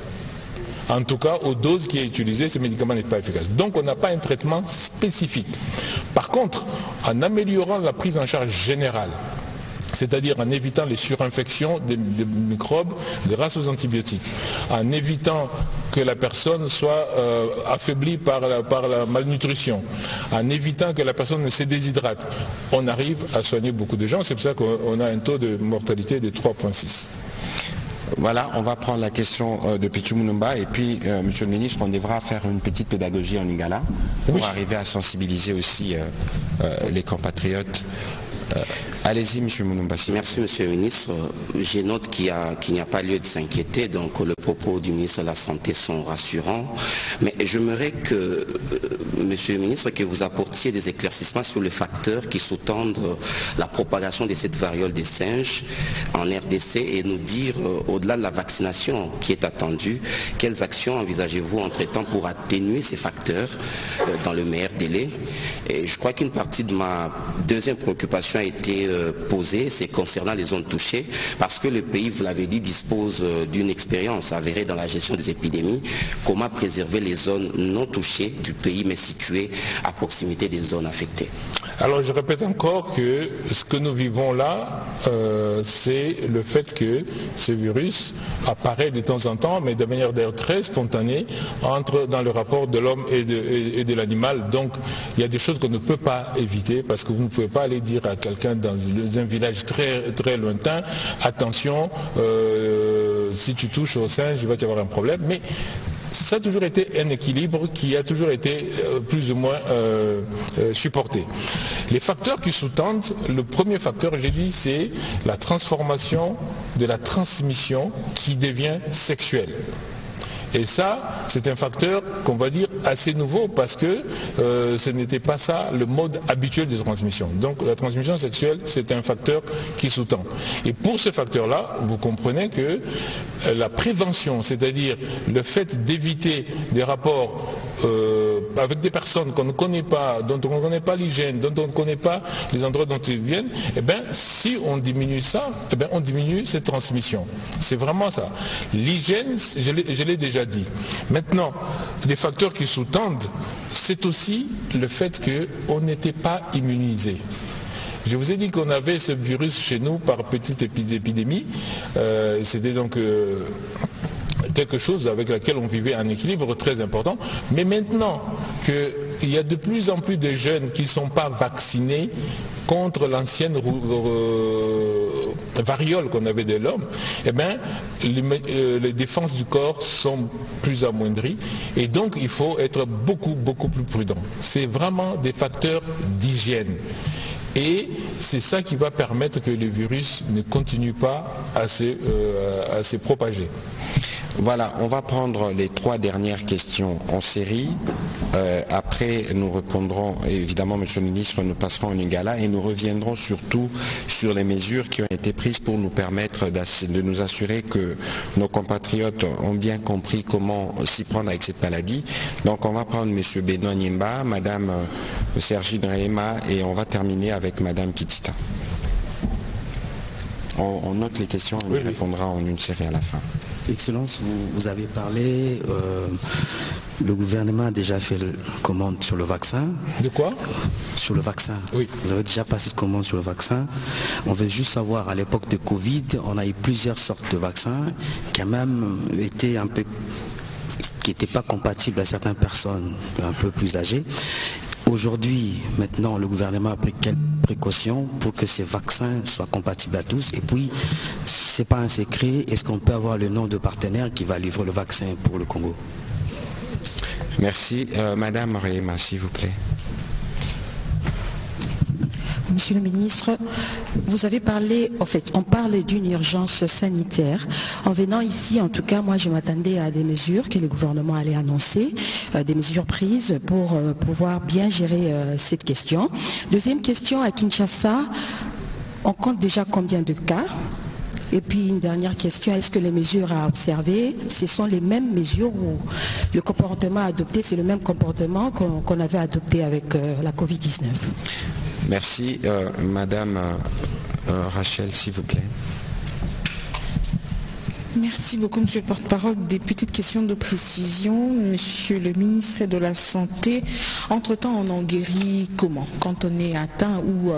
En tout cas, aux doses qui est utilisées, ce médicament n'est pas efficace. Donc, on n'a pas un traitement spécifique. Par contre, en améliorant la prise en charge générale, c'est-à-dire en évitant les surinfections des microbes grâce aux antibiotiques, en évitant que la personne soit affaiblie par la malnutrition, en évitant que la personne ne se déshydrate, on arrive à soigner beaucoup de gens. C'est pour ça qu'on a un taux de mortalité de 3,6. Voilà, on va prendre la question de Pichu Munumba et puis, Monsieur le Ministre, on devra faire une petite pédagogie en Lingala pour arriver à sensibiliser aussi les compatriotes. Allez-y, Monsieur Munumba. Merci, Monsieur le Ministre. Je note qu'il n'y a pas lieu de s'inquiéter, donc les propos du ministre de la Santé sont rassurants. Mais j'aimerais que, Monsieur le Ministre, que vous apportiez des éclaircissements sur les facteurs qui sous-tendent la propagation de cette variole des singes en RDC et nous dire, au-delà de la vaccination qui est attendue, quelles actions envisagez-vous entre-temps pour atténuer ces facteurs dans le meilleur délai. Et je crois qu'une partie de ma deuxième préoccupation a été posée, c'est concernant les zones touchées, parce que le pays, vous l'avez dit, dispose d'une expérience avérée dans la gestion des épidémies. Comment préserver les zones non touchées du pays, mais situées à proximité des zones affectées? Alors je répète encore que ce que nous vivons là, c'est le fait que ce virus apparaît de temps en temps, mais de manière d'ailleurs très spontanée, entre dans le rapport de l'homme et de l'animal. Donc il y a des choses qu'on ne peut pas éviter, parce que vous ne pouvez pas aller dire à quelqu'un dans un village très, très lointain, attention, si tu touches au singe, il va y avoir un problème. Mais ça a toujours été un équilibre qui a toujours été plus ou moins supporté. Les facteurs qui sous-tendent, le premier facteur, j'ai dit, c'est la transformation de la transmission qui devient sexuelle. Et ça, c'est un facteur qu'on va dire assez nouveau parce que ce n'était pas ça le mode habituel de transmission. Donc la transmission sexuelle, c'est un facteur qui sous-tend. Et pour ce facteur-là, vous comprenez que la prévention, c'est-à-dire le fait d'éviter des rapports avec des personnes qu'on ne connaît pas, dont on ne connaît pas l'hygiène, dont on ne connaît pas les endroits dont ils viennent, eh bien, si on diminue ça, eh bien, on diminue cette transmission. C'est vraiment ça. L'hygiène, je l'ai déjà dit. Maintenant, les facteurs qui sous-tendent, c'est aussi le fait qu'on n'était pas immunisé. Je vous ai dit qu'on avait ce virus chez nous par petite épidémie. C'était donc quelque chose avec laquelle on vivait un équilibre très important. Mais maintenant qu'il y a de plus en plus de jeunes qui ne sont pas vaccinés contre l'ancienne variole qu'on avait de l'homme, eh bien, les défenses du corps sont plus amoindries et donc il faut être beaucoup, beaucoup plus prudent. C'est vraiment des facteurs d'hygiène. Et c'est ça qui va permettre que le virus ne continue pas à se propager. Voilà, on va prendre les 3 dernières questions en série. Après, nous répondrons, évidemment, Monsieur le Ministre, nous passerons en Lingala et nous reviendrons surtout sur les mesures qui ont été prises pour nous permettre de nous assurer que nos compatriotes ont bien compris comment s'y prendre avec cette maladie. Donc, on va prendre Monsieur Benoît Nyimba, Madame Sergine Rehema et on va terminer avec Madame Kitita. On note les questions et on répondra en une série à la fin. Excellence, vous avez parlé, le gouvernement a déjà fait commande sur le vaccin. De quoi? Sur le vaccin. Oui. Vous avez déjà passé de commande sur le vaccin. On veut juste savoir, à l'époque de Covid, on a eu plusieurs sortes de vaccins qui ont même été un peu, qui n'étaient pas compatibles à certaines personnes un peu plus âgées. Aujourd'hui, maintenant, le gouvernement a pris quelles précautions pour que ces vaccins soient compatibles à tous? Et puis, si ce n'est pas un secret, est-ce qu'on peut avoir le nom de partenaire qui va livrer le vaccin pour le Congo? Merci. Madame Rehema, s'il vous plaît. Monsieur le ministre, vous avez parlé, en fait, on parle d'une urgence sanitaire. En venant ici, en tout cas, moi, je m'attendais à des mesures que le gouvernement allait annoncer, des mesures prises pour pouvoir bien gérer cette question. Deuxième question, à Kinshasa, on compte déjà combien de cas? Et puis une dernière question, est-ce que les mesures à observer, ce sont les mêmes mesures ou le comportement adopté, c'est le même comportement qu'on avait adopté avec la Covid-19? Merci. Madame Rachel, s'il vous plaît. Merci beaucoup, Monsieur le porte-parole. Des petites questions de précision. Monsieur le ministre de la Santé, entre-temps, on en guérit comment? Quand on est atteint ou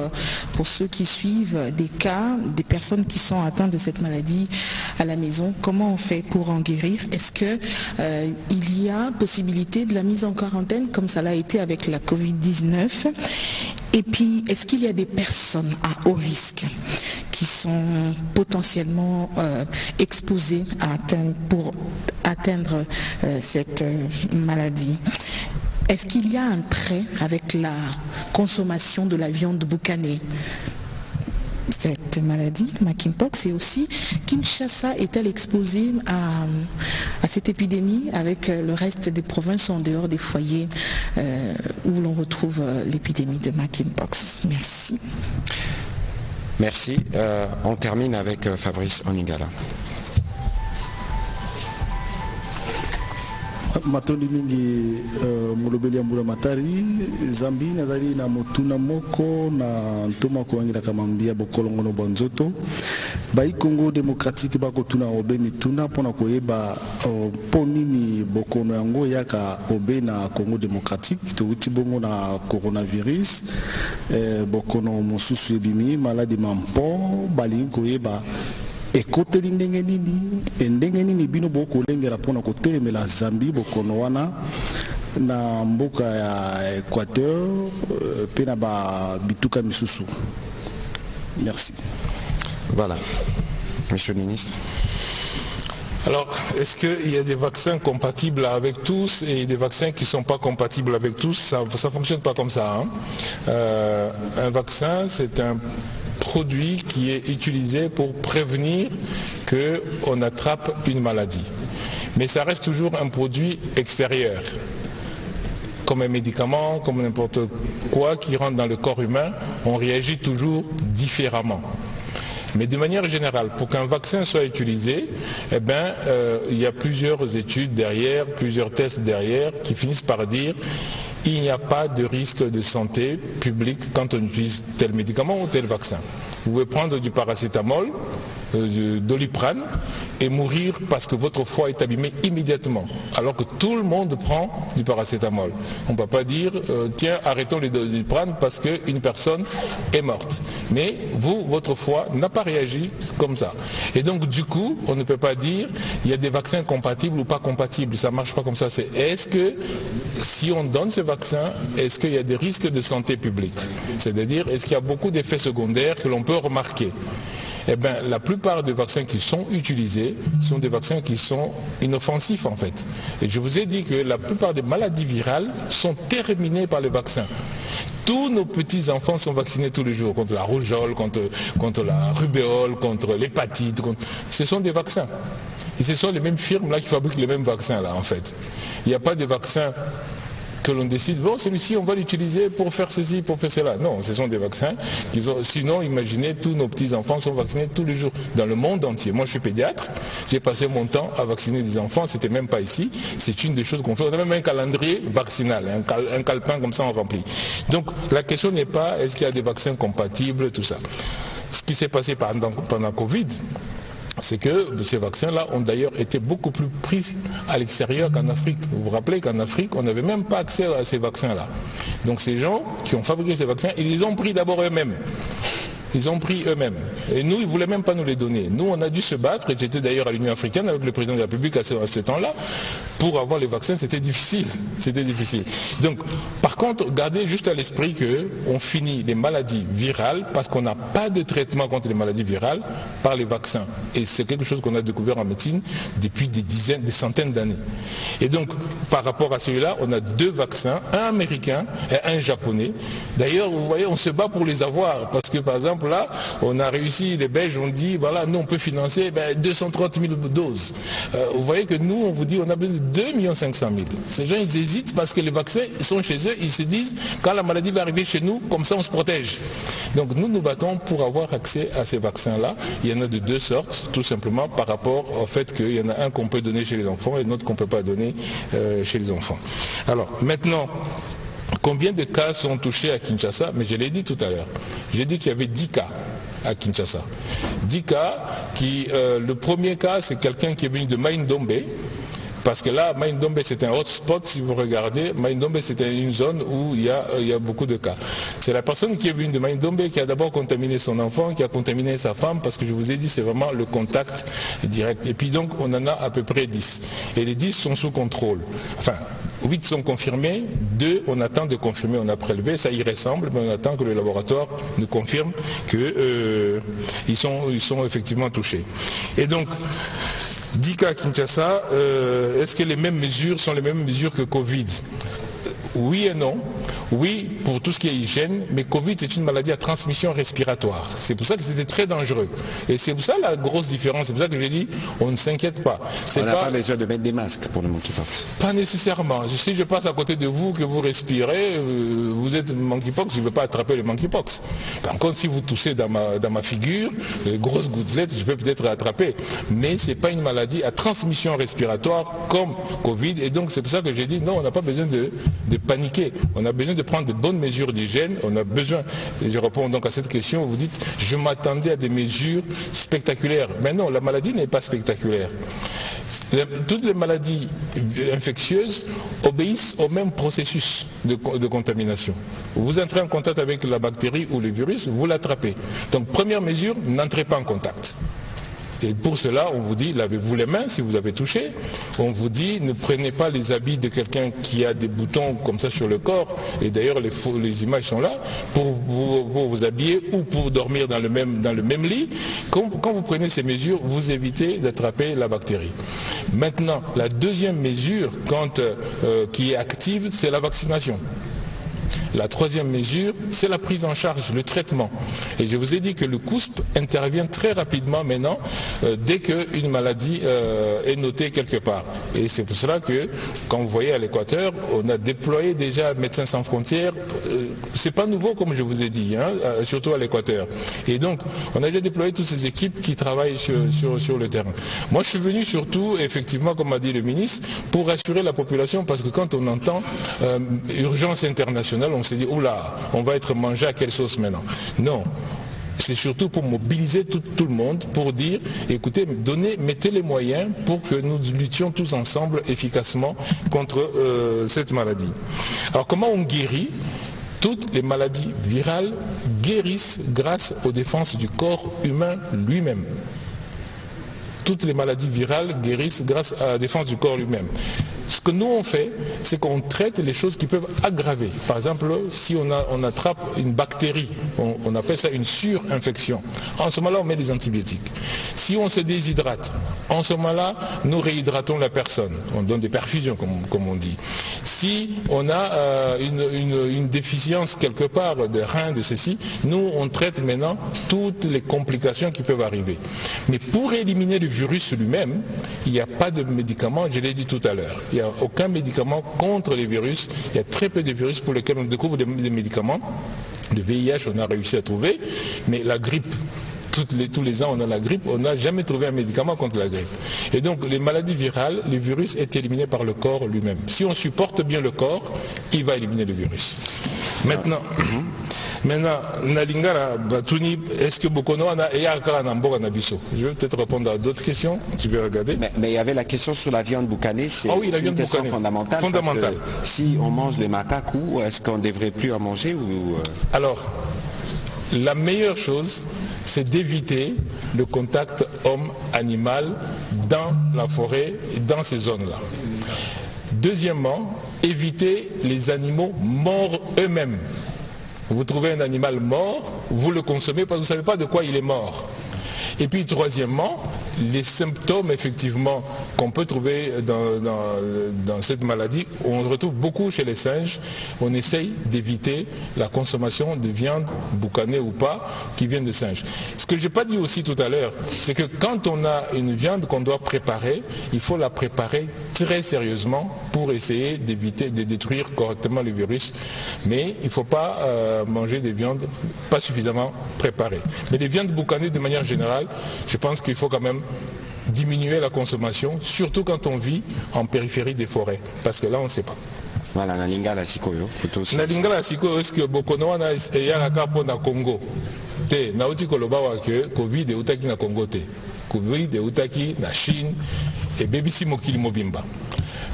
pour ceux qui suivent des cas, des personnes qui sont atteintes de cette maladie à la maison, comment on fait pour en guérir? Est-ce qu'il y a possibilité de la mise en quarantaine comme ça l'a été avec la Covid-19? Et puis, est-ce qu'il y a des personnes à haut risque qui sont potentiellement exposées pour atteindre cette maladie? Est-ce qu'il y a un trait avec la consommation de la viande boucanée? Cette maladie, Monkeypox, et aussi Kinshasa est-elle exposée à cette épidémie avec le reste des provinces en dehors des foyers où l'on retrouve l'épidémie de Monkeypox? Merci. Merci. On termine avec Fabrice Oningala. Matondi mingi mulobeli ya mbula matari zambi nazali na motuna moko na ntoma koangira kamambia bokolongo no bonzoto bai Congo démocratique bakotuna obe mituna pona koyeba ponini bokono yango yaka obe na Congo démocratique touti bongo na coronavirus bokono mosusu ebimi maladi mampo bali koyeba ekoteli ndenge nini bino bokolengela mpona kotelemela Zambie bokono wana na mboka ya Équateur pe na bituka misusu. Merci. Voilà. Monsieur le ministre. Alors, est-ce qu'il y a des vaccins compatibles avec tous et des vaccins qui ne sont pas compatibles avec tous? Ça ne fonctionne pas comme ça. Un vaccin, c'est un produit qui est utilisé pour prévenir qu'on attrape une maladie. Mais ça reste toujours un produit extérieur, comme un médicament, comme n'importe quoi qui rentre dans le corps humain, on réagit toujours différemment. Mais de manière générale, pour qu'un vaccin soit utilisé, il y a plusieurs études derrière, plusieurs tests derrière qui finissent par dire il n'y a pas de risque de santé publique quand on utilise tel médicament ou tel vaccin. Vous pouvez prendre du paracétamol, du Doliprane et mourir parce que votre foie est abîmé immédiatement, alors que tout le monde prend du paracétamol. On ne peut pas dire tiens, arrêtons les Doliprane parce qu'une personne est morte. Mais vous, votre foie n'a pas réagi comme ça. Et donc du coup, on ne peut pas dire il y a des vaccins compatibles ou pas compatibles. Ça ne marche pas comme ça. C'est est-ce que si on donne ce vaccin, est-ce qu'il y a des risques de santé publique? C'est-à-dire, est-ce qu'il y a beaucoup d'effets secondaires que l'on peut remarquer? Eh bien, la plupart des vaccins qui sont utilisés sont des vaccins qui sont inoffensifs en fait. Et je vous ai dit que la plupart des maladies virales sont terminées par les vaccins. Tous nos petits-enfants sont vaccinés tous les jours contre la rougeole, contre la rubéole, contre l'hépatite. Ce sont des vaccins. Et ce sont les mêmes firmes là qui fabriquent les mêmes vaccins là en fait. Il n'y a pas de vaccin que l'on décide, bon celui-ci on va l'utiliser pour faire ceci, pour faire cela. Non, ce sont des vaccins qu'ils ont. Sinon, imaginez, tous nos petits-enfants sont vaccinés tous les jours dans le monde entier. Moi je suis pédiatre, j'ai passé mon temps à vacciner des enfants, c'était même pas ici. C'est une des choses qu'on fait. On a même un calendrier vaccinal, un calepin comme ça on remplit. Donc la question n'est pas est-ce qu'il y a des vaccins compatibles, tout ça. Ce qui s'est passé pendant Covid, c'est que ces vaccins-là ont d'ailleurs été beaucoup plus pris à l'extérieur qu'en Afrique. Vous vous rappelez qu'en Afrique, on n'avait même pas accès à ces vaccins-là. Donc ces gens qui ont fabriqué ces vaccins, ils les ont pris d'abord eux-mêmes. Ils ont pris eux-mêmes. Et nous, ils ne voulaient même pas nous les donner. Nous, on a dû se battre, et j'étais d'ailleurs à l'Union africaine avec le président de la République à ce temps-là, pour avoir les vaccins, c'était difficile. C'était difficile. Donc, par contre, gardez juste à l'esprit qu'on finit les maladies virales, parce qu'on n'a pas de traitement contre les maladies virales, par les vaccins. Et c'est quelque chose qu'on a découvert en médecine depuis des centaines d'années. Et donc, par rapport à celui-là, on a 2 vaccins, un américain et un japonais. D'ailleurs, vous voyez, on se bat pour les avoir, parce que par exemple, là, on a réussi, les Belges ont dit, voilà, nous on peut financer 230 000 doses. Vous voyez que nous, on vous dit, on a besoin de 2 500 000. Ces gens, ils hésitent parce que les vaccins, ils sont chez eux, ils se disent, quand la maladie va arriver chez nous, comme ça on se protège. Donc nous nous battons pour avoir accès à ces vaccins-là. Il y en a de 2 sortes, tout simplement par rapport au fait qu'il y en a un qu'on peut donner chez les enfants et l'autre qu'on ne peut pas donner chez les enfants. Alors, maintenant, combien de cas sont touchés à Kinshasa? Mais je l'ai dit tout à l'heure. J'ai dit qu'il y avait 10 cas à Kinshasa. 10 cas le premier cas, c'est quelqu'un qui est venu de Mai-Ndombe. Parce que là, Mai-Ndombe, c'est un hotspot, si vous regardez. Mai-Ndombe, c'est une zone où il y a beaucoup de cas. C'est la personne qui est venue de Mai-Ndombe qui a d'abord contaminé son enfant, qui a contaminé sa femme, parce que je vous ai dit, c'est vraiment le contact direct. Et puis donc, on en a à peu près 10. Et les 10 sont sous contrôle. Enfin, 8 sont confirmés, 2 on attend de confirmer, on a prélevé, ça y ressemble, mais on attend que le laboratoire nous confirme qu'ils sont effectivement touchés. Et donc, 10 cas à Kinshasa, est-ce que les mêmes mesures sont les mêmes mesures que Covid? Oui et non. Oui, pour tout ce qui est hygiène, mais Covid c'est une maladie à transmission respiratoire. C'est pour ça que c'était très dangereux. Et c'est pour ça la grosse différence. C'est pour ça que j'ai dit, on ne s'inquiète pas. On n'a pas besoin de mettre des masques pour le monkeypox. Pas nécessairement. Si je passe à côté de vous, que vous respirez, vous êtes monkeypox, je ne vais pas attraper le monkeypox. Par contre, si vous toussez dans ma figure, les grosses gouttelettes, je peux peut-être attraper. Mais ce n'est pas une maladie à transmission respiratoire comme Covid. Et donc c'est pour ça que j'ai dit, non, on n'a pas besoin de paniquer. On a besoin de prendre de bonnes mesures d'hygiène. On a besoin, et je réponds donc à cette question, vous dites, je m'attendais à des mesures spectaculaires. Mais non, la maladie n'est pas spectaculaire. Toutes les maladies infectieuses obéissent au même processus de contamination. Vous entrez en contact avec la bactérie ou le virus, vous l'attrapez. Donc première mesure, n'entrez pas en contact. Et pour cela, on vous dit, lavez-vous les mains si vous avez touché. On vous dit, ne prenez pas les habits de quelqu'un qui a des boutons comme ça sur le corps. Et d'ailleurs, les images sont là pour vous habiller ou pour dormir dans le même lit. Quand vous prenez ces mesures, vous évitez d'attraper la bactérie. Maintenant, la deuxième mesure qui est active, c'est la vaccination. La troisième mesure, c'est la prise en charge, le traitement. Et je vous ai dit que le COUSP intervient très rapidement maintenant dès qu'une maladie est notée quelque part. Et c'est pour cela que, quand vous voyez à l'Équateur, on a déployé déjà Médecins sans frontières. C'est pas nouveau comme je vous ai dit, surtout à l'Équateur. Et donc, on a déjà déployé toutes ces équipes qui travaillent sur le terrain. Moi, je suis venu surtout, effectivement, comme a dit le ministre, pour rassurer la population, parce que quand on entend urgence internationale, on s'est dit, oula, on va être mangé à quelle sauce maintenant? Non. C'est surtout pour mobiliser tout le monde, pour dire, écoutez, mettez les moyens pour que nous luttions tous ensemble efficacement contre cette maladie. Alors comment on guérit? Toutes les maladies virales guérissent grâce aux défenses du corps humain lui-même. Toutes les maladies virales guérissent grâce à la défense du corps lui-même. Ce que nous on fait, c'est qu'on traite les choses qui peuvent aggraver. Par exemple, si on attrape une bactérie, on appelle ça une surinfection. En ce moment-là, on met des antibiotiques. Si on se déshydrate, en ce moment-là, nous réhydratons la personne. On donne des perfusions, comme on dit. Si on a une déficience quelque part de rein, de ceci, nous, on traite maintenant toutes les complications qui peuvent arriver. Mais pour éliminer le virus lui-même, il n'y a pas de médicament, je l'ai dit tout à l'heure. Il n'y a aucun médicament contre les virus. Il y a très peu de virus pour lesquels on découvre des médicaments. Le VIH, on a réussi à trouver, mais la grippe, tous les ans on a la grippe, on n'a jamais trouvé un médicament contre la grippe. Et donc les maladies virales, le virus est éliminé par le corps lui-même. Si on supporte bien le corps, il va éliminer le virus. Maintenant, Nalingara Batuni, est-ce que Bokonoana et Yakara Namboga Nabiso? Je vais peut-être répondre à d'autres questions, tu veux regarder. Mais il y avait la question sur la viande boucanée, c'est une question fondamentale. Si on mange les macaques, est-ce qu'on ne devrait plus en manger ou... Alors, la meilleure chose, c'est d'éviter le contact homme-animal dans la forêt, dans ces zones-là. Deuxièmement, éviter les animaux morts eux-mêmes. Vous trouvez un animal mort, vous le consommez parce que vous ne savez pas de quoi il est mort. Et puis troisièmement, les symptômes effectivement qu'on peut trouver dans cette maladie, on retrouve beaucoup chez les singes. On essaye d'éviter la consommation de viande, boucanée ou pas, qui viennent de singes. Ce que je n'ai pas dit aussi tout à l'heure, c'est que quand on a une viande qu'on doit préparer, il faut la préparer très sérieusement pour essayer d'éviter de détruire correctement le virus. Mais il ne faut pas manger des viandes pas suffisamment préparées. Mais les viandes boucanées de manière générale, je pense qu'il faut quand même diminuer la consommation, surtout quand on vit en périphérie des forêts, parce que là on ne sait pas. Voilà, na lingala sikoyo. Na lingala sikoyo, est-ce que Bokonoana est yaka pour na Congo? Te, na uti kolobawa que Covid est utaki na Congo te. Covid est utaki na Chine et bebisi mokili mobimba.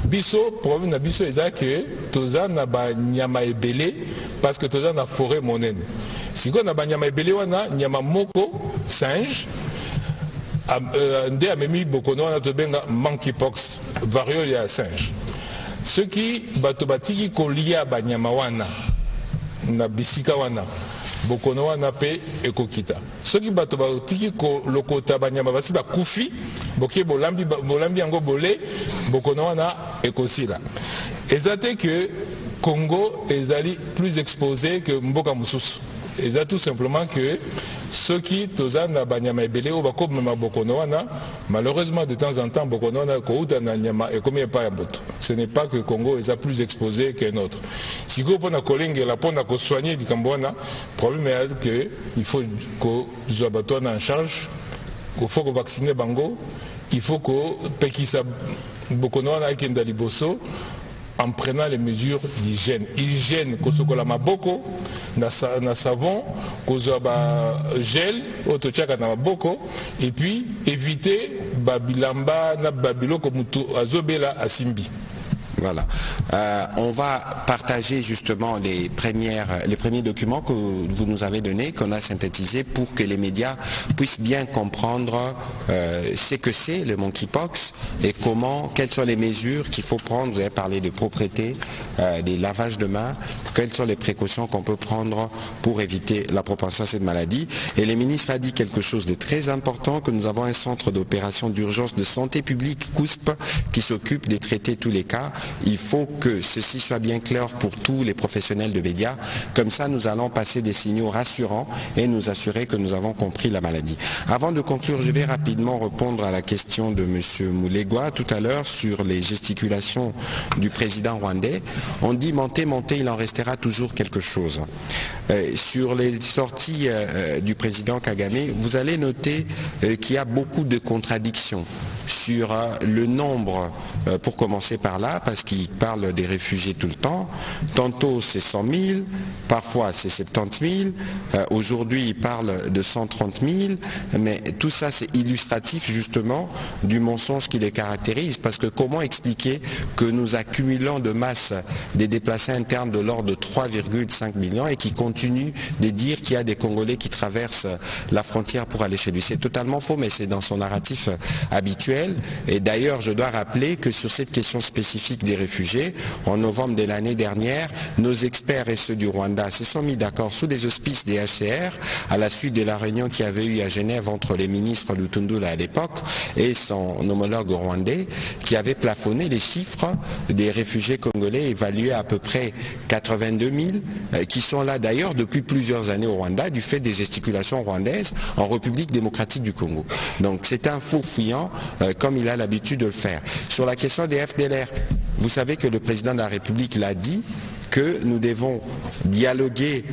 Biso, problème na biso est que toza na ba nyama ebele parce que toza na forêt monene. Si on a ba nyama ebele wana nyama moko singe nde amemi Bokonoana to benga monkeypox variole ya singe. Ce qui bato batiki kolia ba nyama wana na bisika wana Bokonoana pe ekokita. Ce qui bato batiki kolokota ba nyama basi ba kufi bokie bolambi yango bolé Bokonoana ekosila. Ezate que Congo ezali plus exposé que Mboka Mususu. Ezate tout simplement que ceux qui tozana banyama ebele ou bako mema Bokonoana, malheureusement de temps en temps Bokonoana kouta na nyama et comme pas yaboto. Ce n'est pas que le Congo est plus exposé qu'un autre. Si vous prenez collègue la pona ko soigner du Cambouana, problème est que il faut que zobato en charge, il faut que vacciner bango, il faut que pekisa Bokonoana kenda liboso en prenant les mesures d'hygiène. Hygiène, kosokola maboko, na savon, kozoba gel, otochaka na maboko, et puis éviter babilamba na babilo komutu azobela asimbi. Voilà. On va partager justement les premiers documents que vous nous avez donnés, qu'on a synthétisés pour que les médias puissent bien comprendre ce que c'est le monkeypox et quelles sont les mesures qu'il faut prendre. Vous avez parlé de propreté, des lavages de mains, quelles sont les précautions qu'on peut prendre pour éviter la propagation de cette maladie. Et le ministre a dit quelque chose de très important, que nous avons un centre d'opération d'urgence de santé publique, COUSP, qui s'occupe de traiter tous les cas. Il faut que ceci soit bien clair pour tous les professionnels de médias. Comme ça, nous allons passer des signaux rassurants et nous assurer que nous avons compris la maladie. Avant de conclure, je vais rapidement répondre à la question de M. Moulegwa tout à l'heure sur les gesticulations du président rwandais. On dit monter, il en restera toujours quelque chose. Sur les sorties du président Kagame, vous allez noter qu'il y a beaucoup de contradictions sur le nombre, pour commencer par là, parce qu'il parle des réfugiés tout le temps. Tantôt c'est 100 000, parfois c'est 70 000, aujourd'hui il parle de 130 000, mais tout ça c'est illustratif justement du mensonge qui les caractérise, parce que comment expliquer que nous accumulons de masse des déplacés internes de l'ordre de 3,5 millions et qui continuent de dire qu'il y a des Congolais qui traversent la frontière pour aller chez lui. C'est totalement faux, mais c'est dans son narratif habituel. Et d'ailleurs, je dois rappeler que sur cette question spécifique des réfugiés, en novembre de l'année dernière, nos experts et ceux du Rwanda se sont mis d'accord sous des auspices des HCR à la suite de la réunion qu'il y avait eu à Genève entre les ministres Lutundula à l'époque et son homologue rwandais, qui avait plafonné les chiffres des réfugiés congolais évalués à peu près 82 000, qui sont là d'ailleurs depuis plusieurs années au Rwanda du fait des gesticulations rwandaises en République démocratique du Congo. Donc c'est un faux fuyant comme il a l'habitude de le faire. Sur la question des FDLR, vous savez que le président de la République l'a dit, que nous devons dialoguer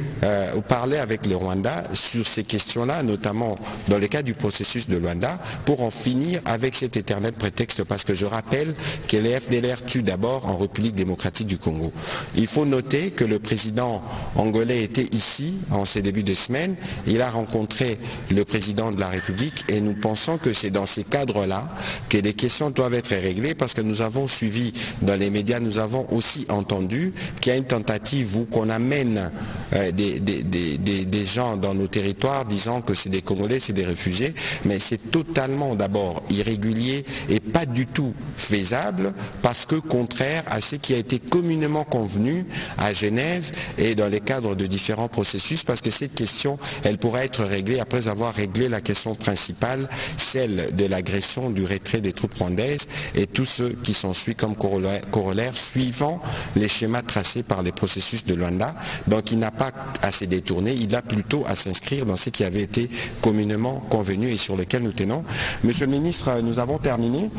ou parler avec le Rwanda sur ces questions-là, notamment dans le cas du processus de Luanda, pour en finir avec cet éternel prétexte, parce que je rappelle que les FDLR tuent d'abord en République démocratique du Congo. Il faut noter que le président angolais était ici en ces débuts de semaine, il a rencontré le président de la République et nous pensons que c'est dans ces cadres-là que les questions doivent être réglées, parce que nous avons suivi dans les médias, nous avons aussi entendu qu'il y a une tentative où qu'on amène des gens dans nos territoires disant que c'est des Congolais, c'est des réfugiés, mais c'est totalement d'abord irrégulier et pas du tout faisable, parce que contraire à ce qui a été communément convenu à Genève et dans les cadres de différents processus, parce que cette question, elle pourra être réglée après avoir réglé la question principale, celle de l'agression, du retrait des troupes rwandaises et tout ce qui s'ensuit comme corollaire suivant les schémas tracés par les processus de Luanda. Donc il n'a pas à se détourner, il a plutôt à s'inscrire dans ce qui avait été communément convenu et sur lequel nous tenons. Monsieur le ministre, nous avons terminé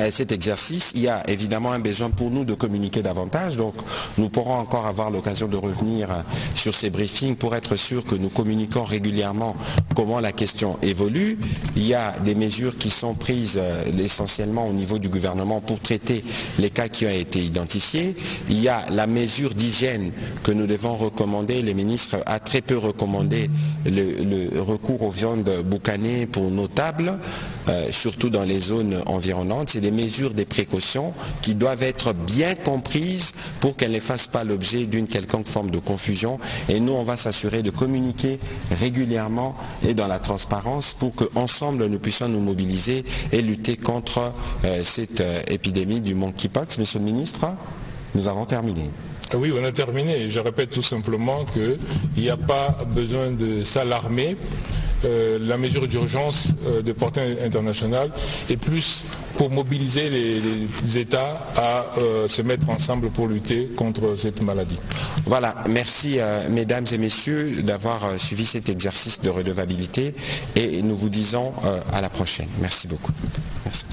cet exercice. Il y a évidemment un besoin pour nous de communiquer davantage, donc nous pourrons encore avoir l'occasion de revenir sur ces briefings pour être sûr que nous communiquons régulièrement comment la question évolue. Il y a des mesures qui sont prises essentiellement au niveau du gouvernement pour traiter les cas qui ont été identifiés. Il y a la mesure d'hygiène que nous devons recommander. Le ministre a très peu recommandé le recours aux viandes boucanées pour nos tables, surtout dans les zones environnantes. C'est des mesures, des précautions qui doivent être bien comprises pour qu'elles ne fassent pas l'objet d'une quelconque forme de confusion. Et nous, on va s'assurer de communiquer régulièrement et dans la transparence pour qu'ensemble, nous puissions nous mobiliser et lutter contre cette épidémie du monkeypox. Monsieur le ministre, nous avons terminé. Oui, on a terminé. Je répète tout simplement qu'il n'y a pas besoin de s'alarmer. La mesure d'urgence de portée internationale est plus pour mobiliser les États à se mettre ensemble pour lutter contre cette maladie. Voilà, merci mesdames et messieurs d'avoir suivi cet exercice de redevabilité et nous vous disons à la prochaine. Merci beaucoup. Merci.